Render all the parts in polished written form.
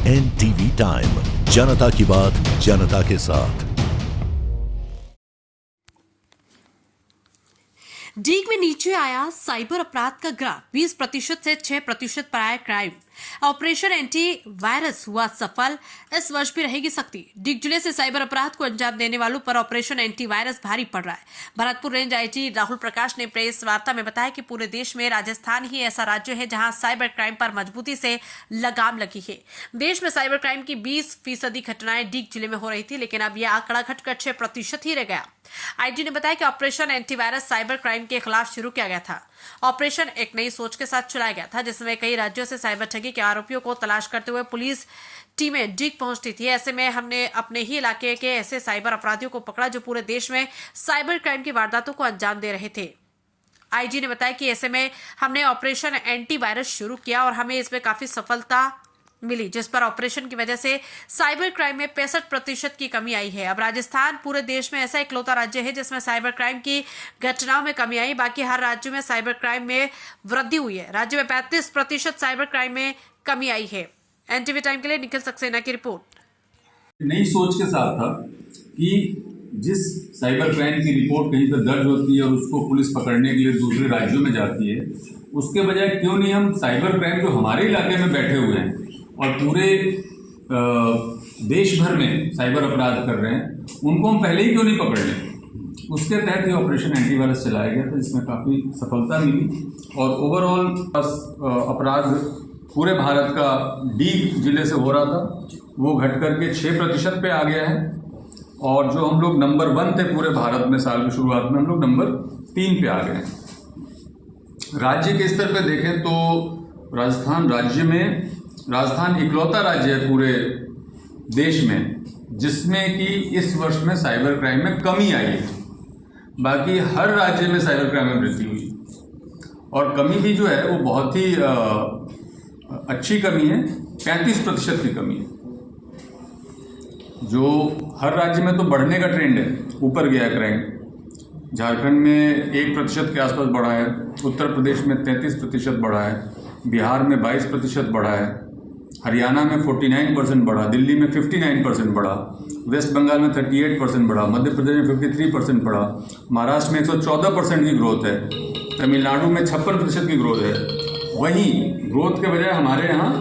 NTV time, जनता की बात जनता के साथ। डीग में नीचे आया साइबर अपराध का ग्राफ, 20% से 6% पर आया क्राइम। ऑपरेशन एंटी वायरस हुआ सफल, इस वर्ष भी रहेगी सख्ती। डीग जिले से साइबर अपराध को अंजाम देने वालों पर ऑपरेशन एंटी वायरस भारी पड़ रहा है। भरतपुर रेंज आईजी राहुल प्रकाश ने प्रेस वार्ता में बताया कि पूरे देश में राजस्थान ही ऐसा राज्य है जहां साइबर क्राइम पर मजबूती से लगाम लगी है। देश में साइबर क्राइम की 20% घटनाएं डीग जिले में हो रही थी, लेकिन अब यह आंकड़ा घटकर 6% ही रह गया। आईजी ने बताया कि ऑपरेशन एंटीवायरस साइबर क्राइम के खिलाफ शुरू किया गया था। ऑपरेशन एक नई सोच के साथ चलाया गया था, जिसमें कई राज्यों से साइबर ठगी के आरोपियों को तलाश करते हुए पुलिस टीमें डीग पहुंचती थी। ऐसे में हमने अपने ही इलाके के ऐसे साइबर अपराधियों को पकड़ा जो पूरे देश में साइबर क्राइम की वारदातों को अंजाम दे रहे थे। आईजी ने बताया कि ऐसे में हमने ऑपरेशन एंटीवायरस शुरू किया और हमें इसमें काफी सफलता मिली, जिस पर ऑपरेशन की वजह से साइबर क्राइम में 65% की कमी आई है। अब राजस्थान पूरे देश में ऐसा इकलौता राज्य है जिसमें साइबर क्राइम की घटनाओं में कमी आई। बाकी हर राज्य में साइबर क्राइम में वृद्धि हुई है। राज्य में 35% साइबर क्राइम में कमी आई है। एनटीवी टाइम के लिए निखिल सक्सेना की रिपोर्ट। नई सोच के साथ था कि जिस साइबर क्राइम की रिपोर्ट कहीं पर दर्ज होती है और उसको पुलिस पकड़ने के लिए दूसरे राज्यों में जाती है, उसके बजाय क्यों नहीं हम साइबर क्राइम जो हमारे इलाके में बैठे हुए हैं और पूरे देश भर में साइबर अपराध कर रहे हैं, उनको हम पहले ही क्यों नहीं पकड़ लें। उसके तहत ये ऑपरेशन एंटीवायरस चलाया गया था, जिसमें काफ़ी सफलता मिली और ओवरऑल अपराध पूरे भारत का डीग जिले से हो रहा था, वो घट करके 6% पे आ गया है। और जो हम लोग नंबर 1 थे पूरे भारत में साल की शुरुआत में, हम लोग नंबर 3 पे आ गए हैं। राज्य के स्तर पे देखें तो राजस्थान इकलौता राज्य है पूरे देश में जिसमें कि इस वर्ष में साइबर क्राइम में कमी आई है। बाकी हर राज्य में साइबर क्राइम में वृद्धि हुई और कमी भी जो है वो बहुत ही अच्छी कमी है। 35% की कमी है, जो हर राज्य में तो बढ़ने का ट्रेंड है, ऊपर गया है क्राइम। झारखंड में 1% के आसपास बढ़ा है, उत्तर प्रदेश में 33% बढ़ा है, बिहार में 22% बढ़ा है, हरियाणा में 49% बढ़ा, दिल्ली में 59% बढ़ा, वेस्ट बंगाल में 38% बढ़ा, मध्य प्रदेश में 53% बढ़ा, महाराष्ट्र में 114% की ग्रोथ है, तमिलनाडु में 56% की ग्रोथ है। वहीं ग्रोथ के बजाय हमारे यहाँ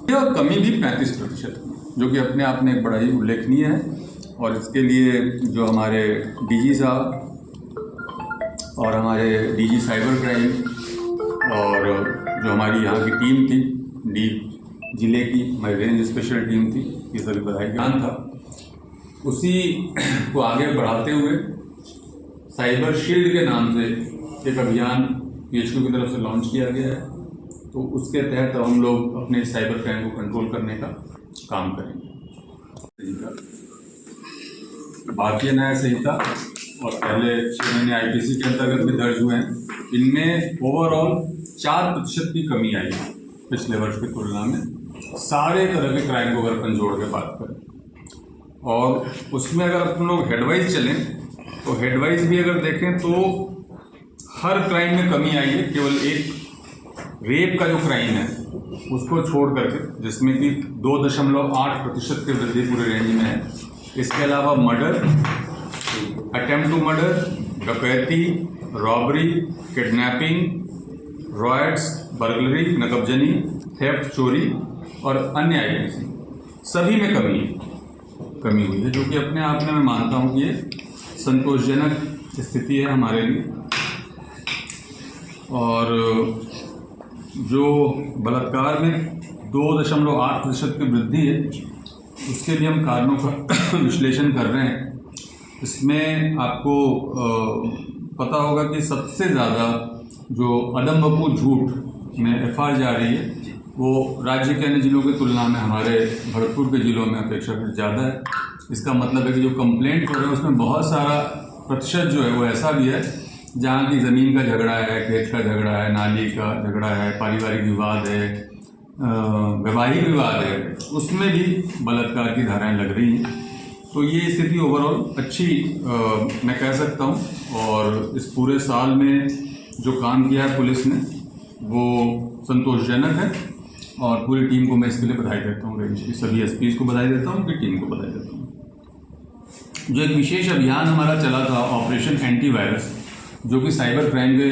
यह कमी भी 35%, जो कि अपने आप में एक बड़ा ही उल्लेखनीय है। और इसके लिए जो हमारे डीजी साहब और हमारे डीजी साइबर क्राइम और जो हमारी यहाँ की टीम थी, डीग जिले की हमारी रेंज स्पेशल टीम थी, ये सभी बधाई ज्ञान था, उसी को आगे बढ़ाते हुए साइबर शील्ड के नाम से एक अभियान PHQ की तरफ से लॉन्च किया गया है। तो उसके तहत हम लोग अपने साइबर क्राइम को कंट्रोल करने का काम करेंगे। भारतीय न्याय संहिता और पहले 6 महीने IPC के अंतर्गत भी दर्ज हुए हैं। इनमें ओवरऑल 4% की कमी आई है पिछले वर्ष की तुलना में, सारे तरह के क्राइम को अगर अपन जोड़ के बात करें। और उसमें अगर अपन लोग हेडवाइज चलें तो हेडवाइज भी अगर देखें तो हर क्राइम में कमी आई है। केवल एक रेप का जो क्राइम है उसको छोड़ करके, जिसमें कि 2.8% की वृद्धि पूरे रेंज में है। इसके अलावा मर्डर, अटेम्प्ट टू मर्डर, डकैती, रॉबरी, किडनैपिंग, रॉयट्स, बर्गलरी, नकबजनी, थेफ्ट, चोरी और अन्य आइटम्स, सभी में कमी हुई है, जो कि अपने आप में मैं मानता हूँ कि ये संतोषजनक स्थिति है हमारे लिए। और जो बलात्कार में 2.8% की वृद्धि है, उसके लिए हम कारणों का विश्लेषण कर रहे हैं। इसमें आपको पता होगा कि सबसे ज़्यादा जो अदमबखू झूठ में FIR जा रही है वो राज्य के अन्य जिलों की तुलना में हमारे भरतपुर के जिलों में अपेक्षाकृत ज़्यादा है। इसका मतलब है कि जो कंप्लेंट हो रहे हैं उसमें बहुत सारा प्रतिशत जो है वो ऐसा भी है जहाँ की ज़मीन का झगड़ा है, खेत का झगड़ा है, नाली का झगड़ा है, पारिवारिक विवाद है, वैवाहिक विवाद है, उसमें भी बलात्कार की धाराएं लग रही हैं। तो ये स्थिति ओवरऑल अच्छी मैं कह सकता हूँ। और इस पूरे साल में जो काम किया है पुलिस ने वो संतोषजनक है। और पूरी टीम को मैं इसके लिए बधाई देता हूँ, रेंज की सभी एसपीज को बधाई देता हूँ, उनकी टीम को बधाई देता हूँ। जो एक विशेष अभियान हमारा चला था ऑपरेशन एंटी वायरस, जो कि साइबर क्राइम के